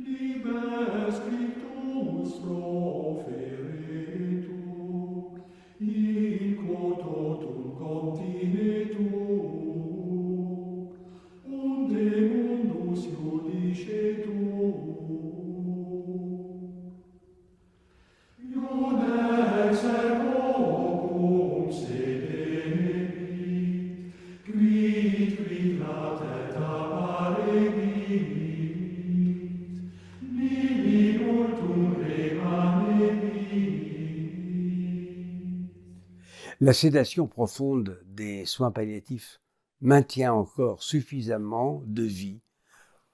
Liber scriptus proferetur, in quo totum continetur, unde mundus judicetur. Iud exergo cum sedebit, quid latet apparebit, nili multum remanebit. La sédation profonde des soins palliatifs maintient encore suffisamment de vie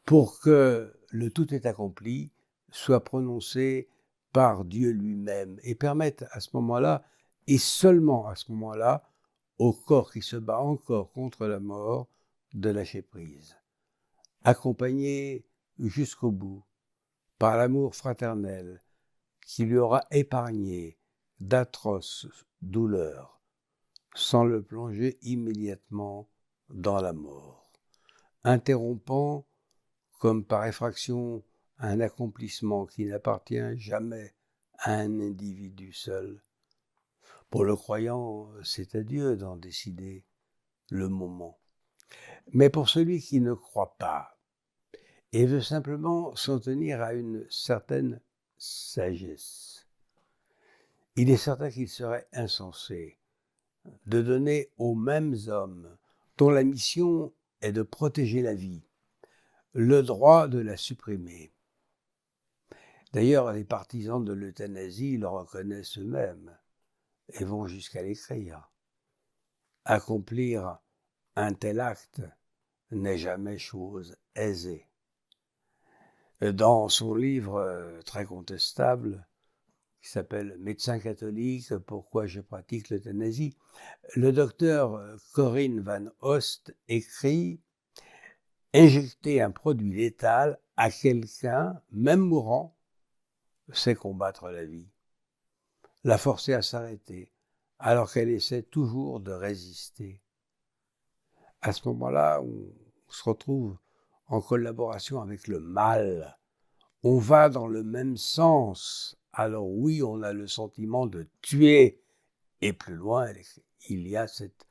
pour que le tout est accompli soit prononcé par Dieu lui-même et permette à ce moment-là, et seulement à ce moment-là, au corps qui se bat encore contre la mort, de lâcher prise. Accompagné jusqu'au bout par l'amour fraternel qui lui aura épargné d'atroces douleurs sans le plonger immédiatement dans la mort, interrompant comme par effraction un accomplissement qui n'appartient jamais à un individu seul. Pour le croyant, c'est à Dieu d'en décider le moment. Mais pour celui qui ne croit pas et veut simplement s'en tenir à une certaine sagesse, il est certain qu'il serait insensé de donner aux mêmes hommes, dont la mission est de protéger la vie, le droit de la supprimer. D'ailleurs, les partisans de l'euthanasie le reconnaissent eux-mêmes et vont jusqu'à l'écrire. Accomplir un tel acte n'est jamais chose aisée. Dans son livre très contestable, qui s'appelle « Médecin catholique, pourquoi je pratique l'euthanasie », le docteur Corinne Van Host écrit « Injecter un produit létal à quelqu'un, même mourant, c'est combattre la vie. La forcer à s'arrêter, alors qu'elle essaie toujours de résister. » À ce moment-là, on se retrouve en collaboration avec le mal. On va dans le même sens. Alors oui, on a le sentiment de tuer. Et plus loin, il y a cette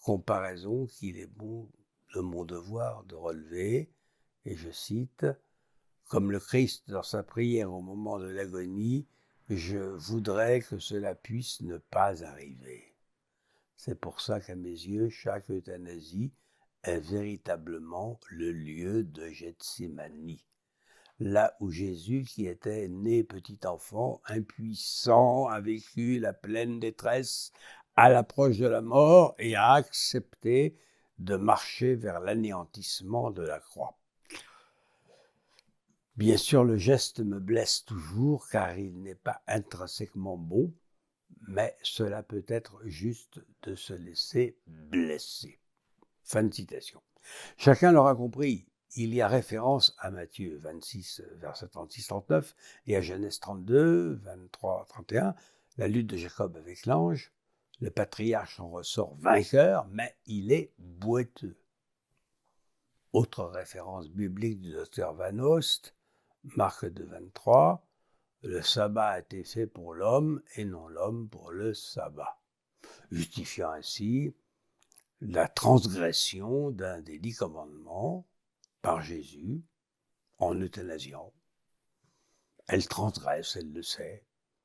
comparaison qu'il est bon de mon devoir de relever. Et je cite, « Comme le Christ dans sa prière au moment de l'agonie, je voudrais que cela puisse ne pas arriver. » C'est pour ça qu'à mes yeux, chaque euthanasie est véritablement le lieu de Gethsémani. Là où Jésus, qui était né petit enfant, impuissant, a vécu la pleine détresse à l'approche de la mort et a accepté de marcher vers l'anéantissement de la croix. Bien sûr, le geste me blesse toujours car il n'est pas intrinsèquement bon, mais cela peut être juste de se laisser blesser. Fin de citation. Chacun l'aura compris, il y a référence à Matthieu 26, verset 36-39, et à Genèse 32, 23-31, la lutte de Jacob avec l'ange. Le patriarche en ressort vainqueur, mais il est boiteux. Autre référence biblique du docteur Van Host, Marc 2, 23, le sabbat a été fait pour l'homme et non l'homme pour le sabbat, justifiant ainsi la transgression d'un des 10 commandements par Jésus en euthanasiant. Elle transgresse, elle le sait,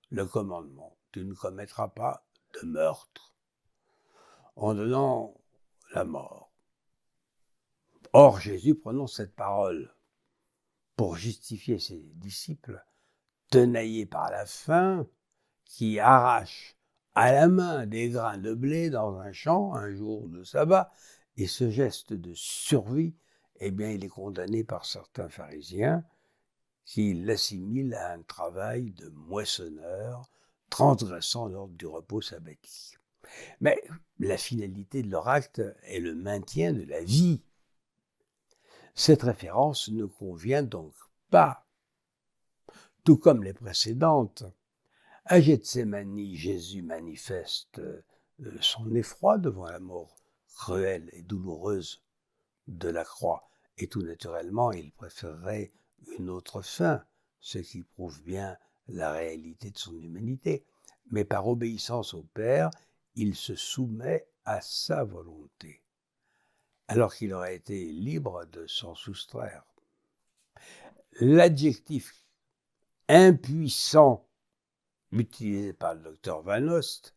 le commandement. Tu ne commettras pas de meurtre en donnant la mort. Or, Jésus prononce cette parole pour justifier ses disciples tenaillés par la faim qui arrachent à la main des grains de blé dans un champ un jour de sabbat. Et ce geste de survie, eh bien, il est condamné par certains pharisiens qui l'assimilent à un travail de moissonneur, transgressant l'ordre du repos sabbatique. Mais la finalité de leur acte est le maintien de la vie. Cette référence ne convient donc pas, tout comme les précédentes. À Gethsémani, Jésus manifeste son effroi devant la mort cruelle et douloureuse de la croix. Et tout naturellement, il préférerait une autre fin, ce qui prouve bien la réalité de son humanité, mais par obéissance au Père, il se soumet à sa volonté, alors qu'il aurait été libre de s'en soustraire. L'adjectif impuissant utilisé par le docteur Van Ost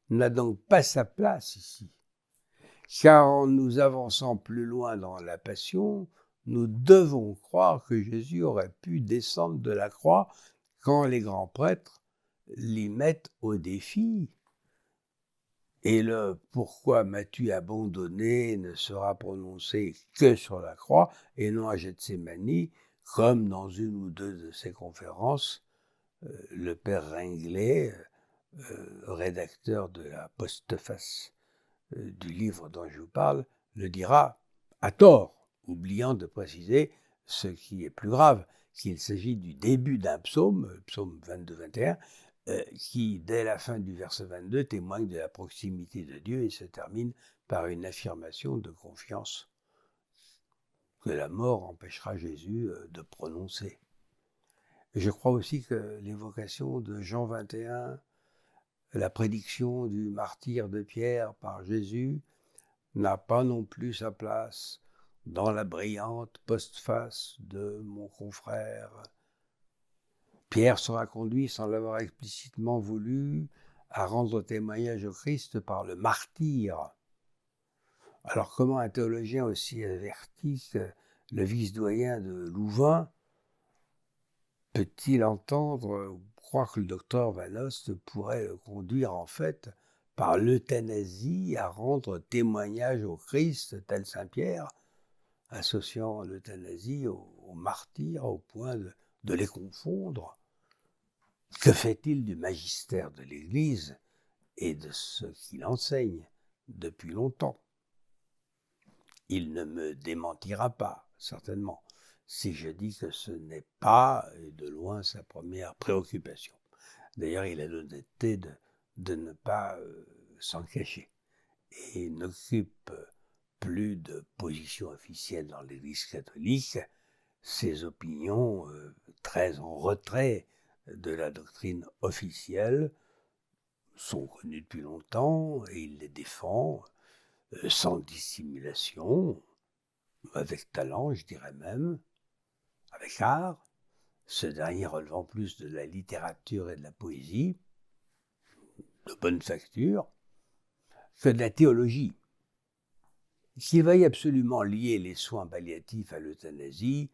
n'a donc pas sa place ici, car en nous avançant plus loin dans la passion, nous devons croire que Jésus aurait pu descendre de la croix quand les grands prêtres l'y mettent au défi. Et le « pourquoi m'as-tu abandonné » ne sera prononcé que sur la croix et non à Gethsémani, comme dans une ou deux de ses conférences, le père Ringlet, rédacteur de la postface du livre dont je vous parle, le dira à tort, oubliant de préciser ce qui est plus grave, qu'il s'agit du début d'un psaume, psaume 22-21, qui, dès la fin du verset 22, témoigne de la proximité de Dieu et se termine par une affirmation de confiance que la mort empêchera Jésus de prononcer. Je crois aussi que l'évocation de Jean 21, la prédiction du martyre de Pierre par Jésus, n'a pas non plus sa place dans la brillante postface de mon confrère. Pierre sera conduit, sans l'avoir explicitement voulu, à rendre témoignage au Christ par le martyre. Alors comment un théologien aussi averti que le vice-doyen de Louvain peut-il entendre ou croire que le docteur Van Ost pourrait le conduire en fait par l'euthanasie à rendre témoignage au Christ, tel saint Pierre, associant l'euthanasie au martyr au point de les confondre? Que fait-il du magistère de l'Église et de ce qu'il enseigne depuis longtemps? Il ne me démentira pas, certainement, si je dis que ce n'est pas, et de loin, sa première préoccupation. D'ailleurs, il a l'honnêteté de ne pas s'en cacher et n'occupe plus de position officielle dans l'Église catholique. Ses opinions, très en retrait de la doctrine officielle, sont connues depuis longtemps et il les défend sans dissimulation, avec talent, je dirais même, avec art, ce dernier relevant plus de la littérature et de la poésie, de bonne facture, que de la théologie. Qu'il veuille absolument lier les soins palliatifs à l'euthanasie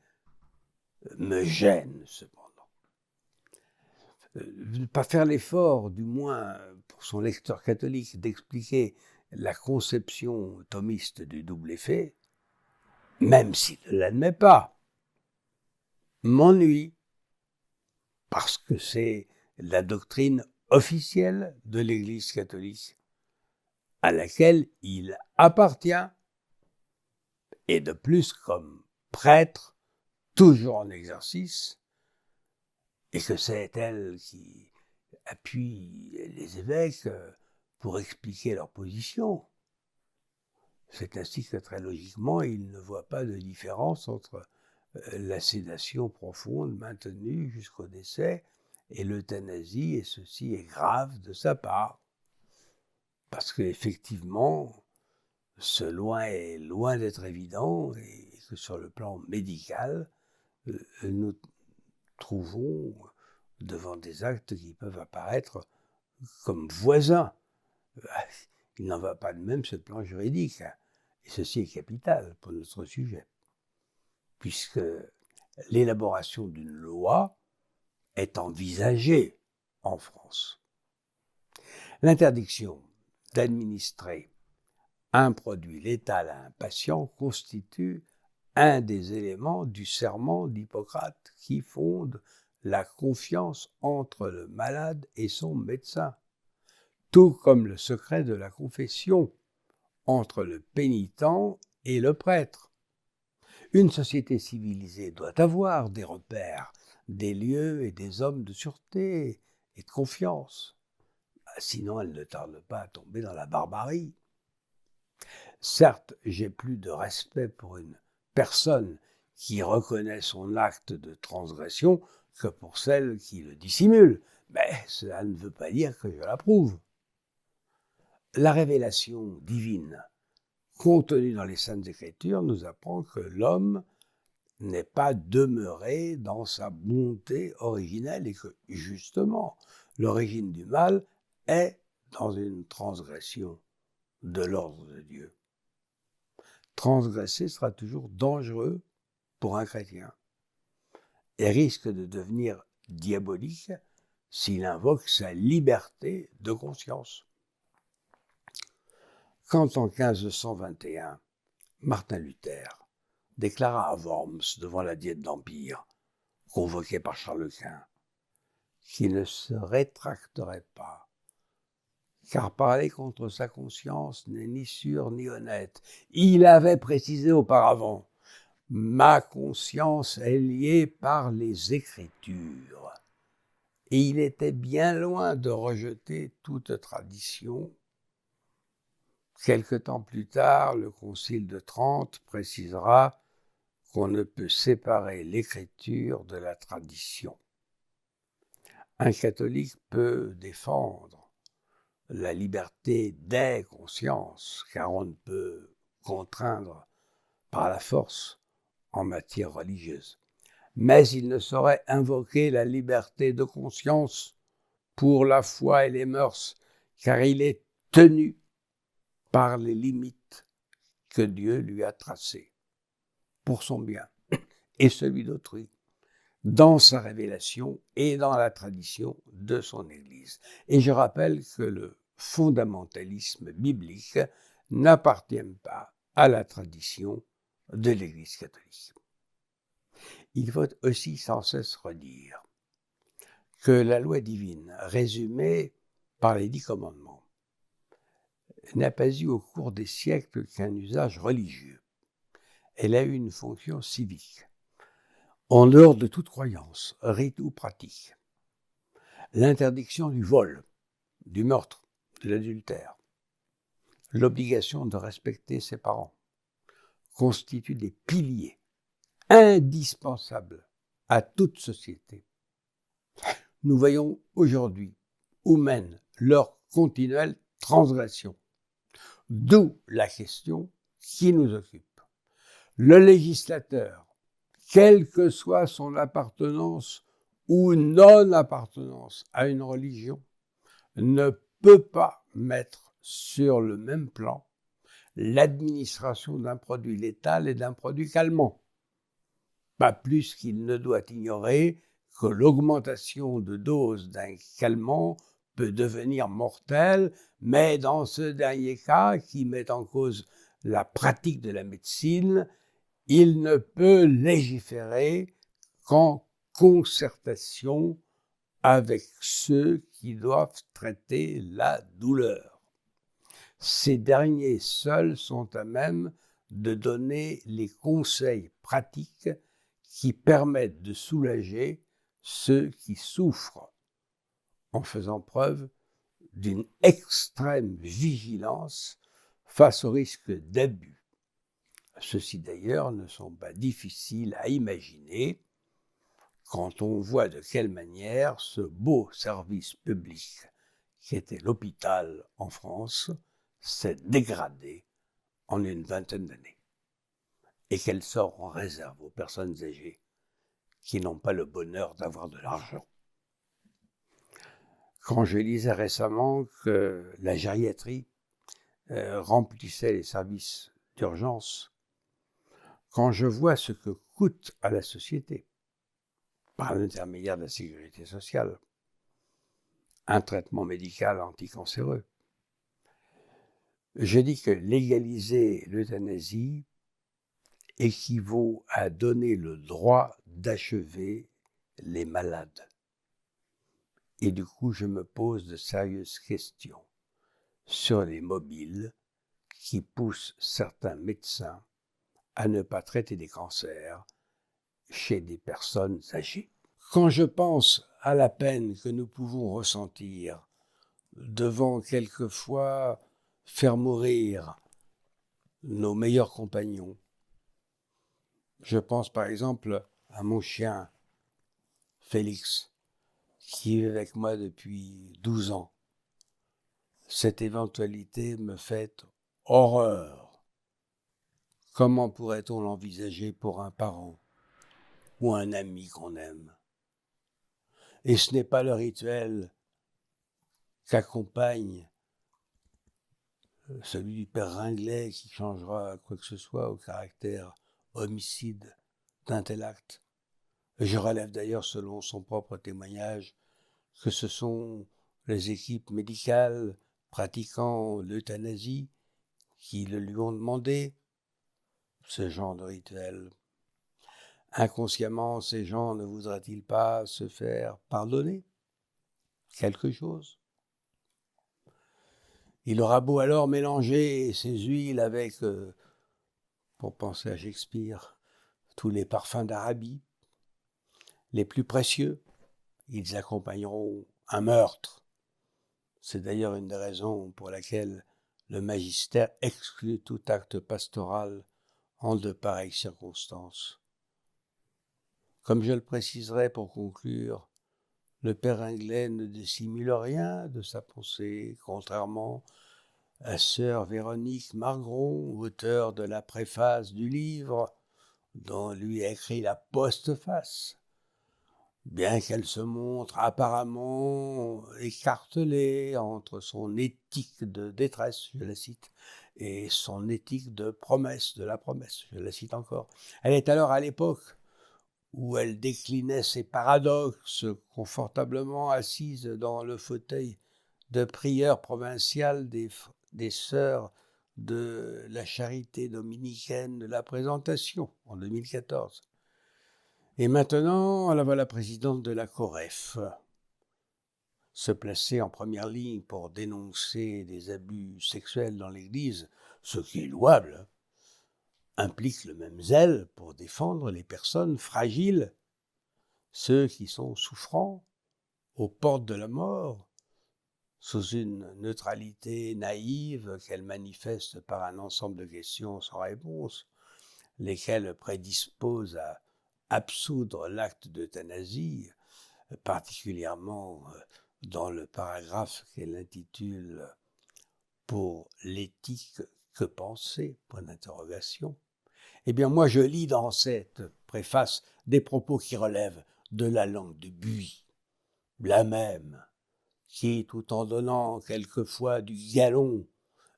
me gêne cependant. Ne pas faire l'effort, du moins pour son lecteur catholique, d'expliquer la conception thomiste du double effet, même s'il ne l'admet pas, m'ennuie, parce que c'est la doctrine officielle de l'Église catholique, à laquelle il appartient, et de plus comme prêtre, toujours en exercice, et que c'est elle qui appuie les évêques pour expliquer leur position. C'est ainsi que très logiquement, il ne voit pas de différence entre la sédation profonde maintenue jusqu'au décès et l'euthanasie, et ceci est grave de sa part. Parce qu'effectivement, ce loin est loin d'être évident et que sur le plan médical, nous trouvons devant des actes qui peuvent apparaître comme voisins. Il n'en va pas de même sur le plan juridique. Et ceci est capital pour notre sujet, puisque l'élaboration d'une loi est envisagée en France. L'interdiction d'administrer un produit létal à un patient constitue un des éléments du serment d'Hippocrate qui fonde la confiance entre le malade et son médecin, tout comme le secret de la confession entre le pénitent et le prêtre. Une société civilisée doit avoir des repères, des lieux et des hommes de sûreté et de confiance. Sinon, elle ne tarde pas à tomber dans la barbarie. Certes, j'ai plus de respect pour une personne qui reconnaît son acte de transgression que pour celle qui le dissimule. Mais cela ne veut pas dire que je l'approuve. La révélation divine contenue dans les Saintes Écritures nous apprend que l'homme n'est pas demeuré dans sa bonté originelle et que, justement, l'origine du mal est dans une transgression de l'ordre de Dieu. Transgresser sera toujours dangereux pour un chrétien et risque de devenir diabolique s'il invoque sa liberté de conscience. Quand en 1521, Martin Luther déclara à Worms, devant la Diète d'Empire, convoqué par Charles Quint, qu'il ne se rétracterait pas, car parler contre sa conscience n'est ni sûr ni honnête. Il avait précisé auparavant, « Ma conscience est liée par les Écritures ». Et il était bien loin de rejeter toute tradition. Quelque temps plus tard, le Concile de Trente précisera qu'on ne peut séparer l'écriture de la tradition. Un catholique peut défendre la liberté des consciences, car on ne peut contraindre par la force en matière religieuse. Mais il ne saurait invoquer la liberté de conscience pour la foi et les mœurs, car il est tenu par les limites que Dieu lui a tracées pour son bien et celui d'autrui, dans sa révélation et dans la tradition de son Église. Et je rappelle que le fondamentalisme biblique n'appartient pas à la tradition de l'Église catholique. Il faut aussi sans cesse redire que la loi divine, résumée par les 10 commandements, n'a pas eu au cours des siècles qu'un usage religieux. Elle a eu une fonction civique, en dehors de toute croyance, rite ou pratique. L'interdiction du vol, du meurtre, de l'adultère, l'obligation de respecter ses parents, constituent des piliers indispensables à toute société. Nous voyons aujourd'hui où mène leur continuelle transgression. D'où la question qui nous occupe. Le législateur, quelle que soit son appartenance ou non-appartenance à une religion, ne peut pas mettre sur le même plan l'administration d'un produit létal et d'un produit calmant. Pas plus qu'il ne doit ignorer que l'augmentation de dose d'un calmant peut devenir mortelle, mais dans ce dernier cas, qui met en cause la pratique de la médecine, il ne peut légiférer qu'en concertation avec ceux qui doivent traiter la douleur. Ces derniers seuls sont à même de donner les conseils pratiques qui permettent de soulager ceux qui souffrent, en faisant preuve d'une extrême vigilance face au risque d'abus. Ceux-ci d'ailleurs ne sont pas difficiles à imaginer quand on voit de quelle manière ce beau service public qui était l'hôpital en France s'est dégradé en une vingtaine d'années et qu'elle sort en réserve aux personnes âgées qui n'ont pas le bonheur d'avoir de l'argent. Quand je lisais récemment que la gériatrie remplissait les services d'urgence, quand je vois ce que coûte à la société, par l'intermédiaire de la sécurité sociale, un traitement médical anticancéreux, je dis que légaliser l'euthanasie équivaut à donner le droit d'achever les malades. Et du coup, je me pose de sérieuses questions sur les mobiles qui poussent certains médecins à ne pas traiter des cancers chez des personnes âgées. Quand je pense à la peine que nous pouvons ressentir devant quelquefois faire mourir nos meilleurs compagnons, Je pense par exemple à mon chien, Félix, qui vit avec moi depuis 12 ans. Cette éventualité me fait horreur. Comment pourrait-on l'envisager pour un parent ou un ami qu'on aime? Et ce n'est pas le rituel qu'accompagne celui du père Ringlet qui changera quoi que ce soit au caractère homicide d'un tel acte. Je relève d'ailleurs, selon son propre témoignage, que ce sont les équipes médicales pratiquant l'euthanasie qui le lui ont demandé, ce genre de rituel. Inconsciemment, ces gens ne voudraient-ils pas se faire pardonner quelque chose? Il aura beau alors mélanger ses huiles avec, pour penser à Shakespeare, tous les parfums d'Arabie, les plus précieux, ils accompagneront un meurtre. C'est d'ailleurs une des raisons pour laquelle le magistère exclut tout acte pastoral en de pareilles circonstances. Comme je le préciserai pour conclure, le père Ringlet ne dissimule rien de sa pensée, contrairement à sœur Véronique Margron, auteure de la préface du livre, dont lui a écrit la postface, bien qu'elle se montre apparemment écartelée entre son éthique de détresse, je la cite, et son éthique de promesse, de la promesse, je la cite encore. Elle est alors à l'époque où elle déclinait ses paradoxes, confortablement assise dans le fauteuil de prieur provincial des sœurs de la charité dominicaine de la Présentation en 2014. Et maintenant, la voilà présidente de la COREF, se placer en première ligne pour dénoncer des abus sexuels dans l'Église, ce qui est louable, implique le même zèle pour défendre les personnes fragiles, ceux qui sont souffrants, aux portes de la mort, sous une neutralité naïve qu'elle manifeste par un ensemble de questions sans réponse, lesquelles prédisposent à absoudre l'acte d'euthanasie, particulièrement dans le paragraphe qu'elle intitule « Pour l'éthique, que penser ?» point d'interrogation. Eh bien, moi, je lis dans cette préface des propos qui relèvent de la langue de Buis, la même qui, tout en donnant quelquefois du galon,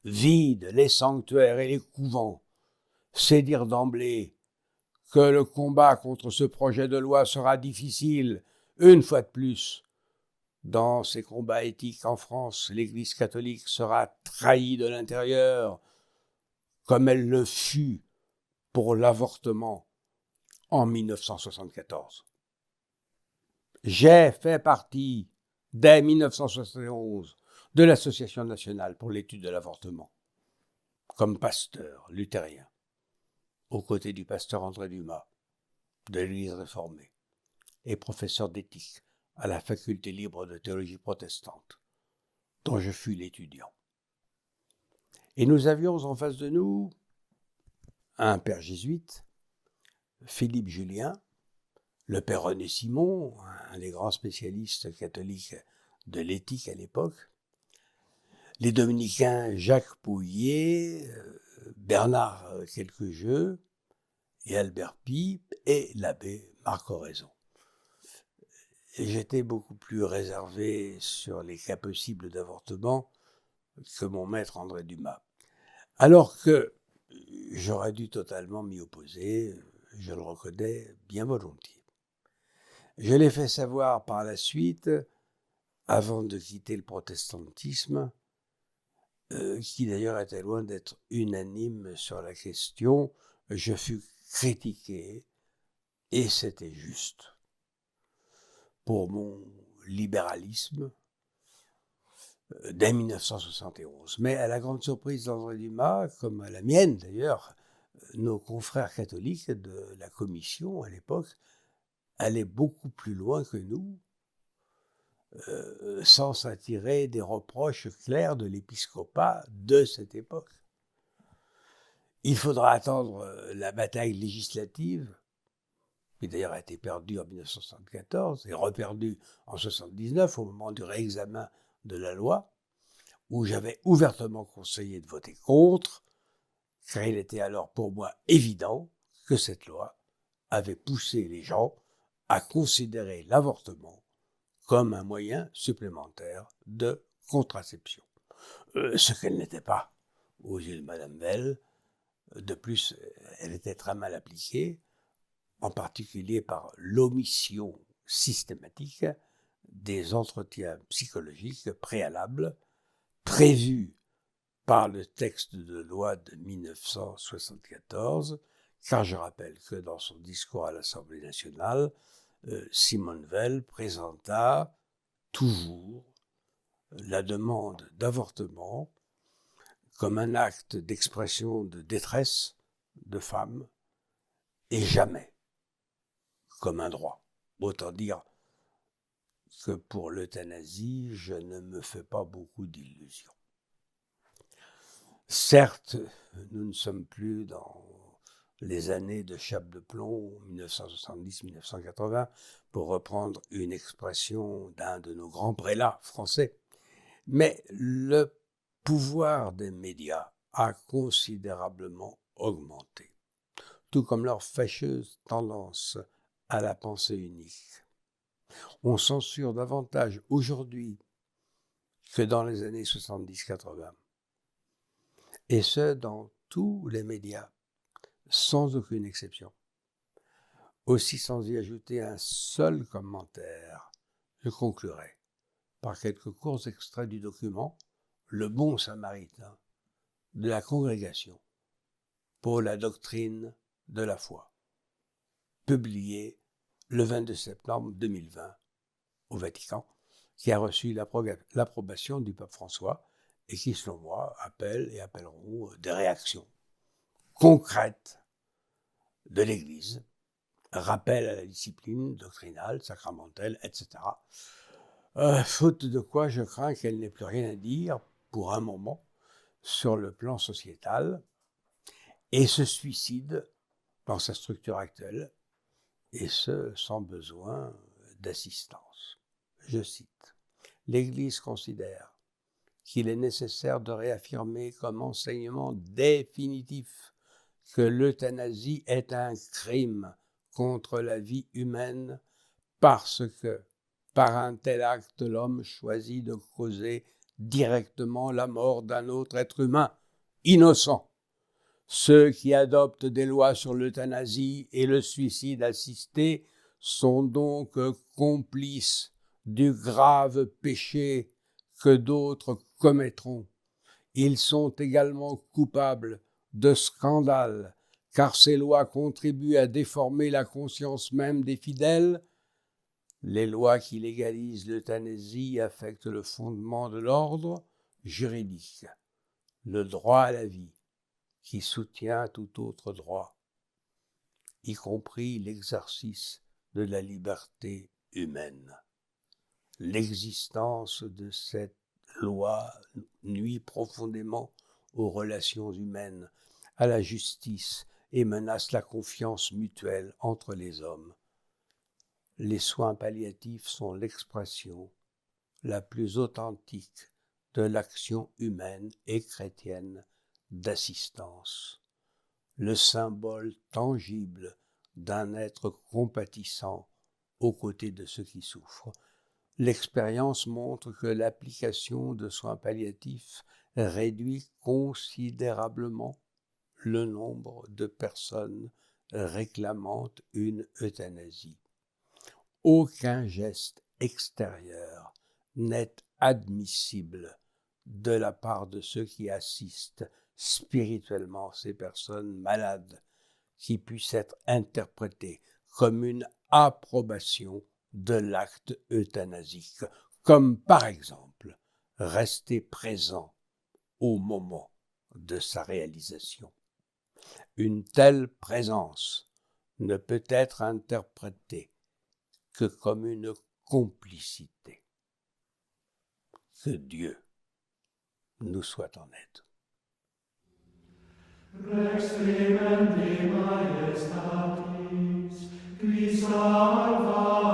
vide les sanctuaires et les couvents, sait dire d'emblée que le combat contre ce projet de loi sera difficile, une fois de plus. Dans ces combats éthiques en France, l'Église catholique sera trahie de l'intérieur, comme elle le fut pour l'avortement en 1974. J'ai fait partie, dès 1971, de l'Association nationale pour l'étude de l'avortement, comme pasteur luthérien, aux côtés du pasteur André Dumas, de l'Église réformée, et professeur d'éthique à la faculté libre de théologie protestante, dont je fus l'étudiant. Et nous avions en face de nous un père jésuite, Philippe Julien, le père René Simon, un des grands spécialistes catholiques de l'éthique à l'époque, les dominicains Jacques Pouillet, Bernard Quelquejeu et Albert Pipe et l'abbé Marc Oraison. Et j'étais beaucoup plus réservé sur les cas possibles d'avortement que mon maître André Dumas. Alors que j'aurais dû totalement m'y opposer, je le reconnais bien volontiers. Je l'ai fait savoir par la suite, avant de quitter le protestantisme, qui d'ailleurs était loin d'être unanime sur la question. Je fus critiqué, et c'était juste, pour mon libéralisme dès 1971. Mais à la grande surprise d'André Dumas, comme à la mienne d'ailleurs, nos confrères catholiques de la commission à l'époque allaient beaucoup plus loin que nous, sans s'attirer des reproches clairs de l'épiscopat de cette époque. Il faudra attendre la bataille législative, qui d'ailleurs a été perdue en 1974 et reperdue en 1979 au moment du réexamen de la loi, où j'avais ouvertement conseillé de voter contre, car il était alors pour moi évident que cette loi avait poussé les gens à considérer l'avortement comme un moyen supplémentaire de contraception. Ce qu'elle n'était pas aux yeux de Madame Veil. De plus, elle était très mal appliquée, en particulier par l'omission systématique des entretiens psychologiques préalables prévus par le texte de loi de 1974, car je rappelle que dans son discours à l'Assemblée nationale, Simone Veil présenta toujours la demande d'avortement comme un acte d'expression de détresse de femmes et jamais comme un droit. Autant dire que pour l'euthanasie, je ne me fais pas beaucoup d'illusions. Certes, nous ne sommes plus dans les années de chape de plomb, 1970-1980, pour reprendre une expression d'un de nos grands prélats français. Mais le pouvoir des médias a considérablement augmenté, tout comme leur fâcheuse tendance à la pensée unique. On censure davantage aujourd'hui que dans les années 70-80. Et ce, dans tous les médias, sans aucune exception. Aussi, sans y ajouter un seul commentaire, je conclurai par quelques courts extraits du document « Le bon samaritain » de la Congrégation pour la doctrine de la foi, publié le 22 septembre 2020 au Vatican, qui a reçu l'approbation du pape François et qui, selon moi, appelle et appelleront des réactions concrètes de l'Église, rappel à la discipline doctrinale, sacramentelle, etc. Faute de quoi, je crains qu'elle n'ait plus rien à dire, pour un moment, sur le plan sociétal, et se suicide dans sa structure actuelle, et ce, sans besoin d'assistance. Je cite, « L'Église considère qu'il est nécessaire de réaffirmer comme enseignement définitif que l'euthanasie est un crime contre la vie humaine parce que, par un tel acte, l'homme choisit de causer directement la mort d'un autre être humain innocent. Ceux qui adoptent des lois sur l'euthanasie et le suicide assisté sont donc complices du grave péché que d'autres commettront. Ils sont également coupables de scandale, car ces lois contribuent à déformer la conscience même des fidèles. Les lois qui légalisent l'euthanasie affectent le fondement de l'ordre juridique, le droit à la vie, qui soutient tout autre droit, y compris l'exercice de la liberté humaine. L'existence de cette loi nuit profondément aux relations humaines, à la justice et menace la confiance mutuelle entre les hommes. Les soins palliatifs sont l'expression la plus authentique de l'action humaine et chrétienne d'assistance, le symbole tangible d'un être compatissant aux côtés de ceux qui souffrent. L'expérience montre que l'application de soins palliatifs réduit considérablement le nombre de personnes réclamant une euthanasie. Aucun geste extérieur n'est admissible de la part de ceux qui assistent spirituellement ces personnes malades, qui puisse être interprété comme une approbation de l'acte euthanasique, comme par exemple rester présent au moment de sa réalisation. Une telle présence ne peut être interprétée que comme une complicité. Que Dieu nous soit en aide. Rex tremende majestatis, qui salva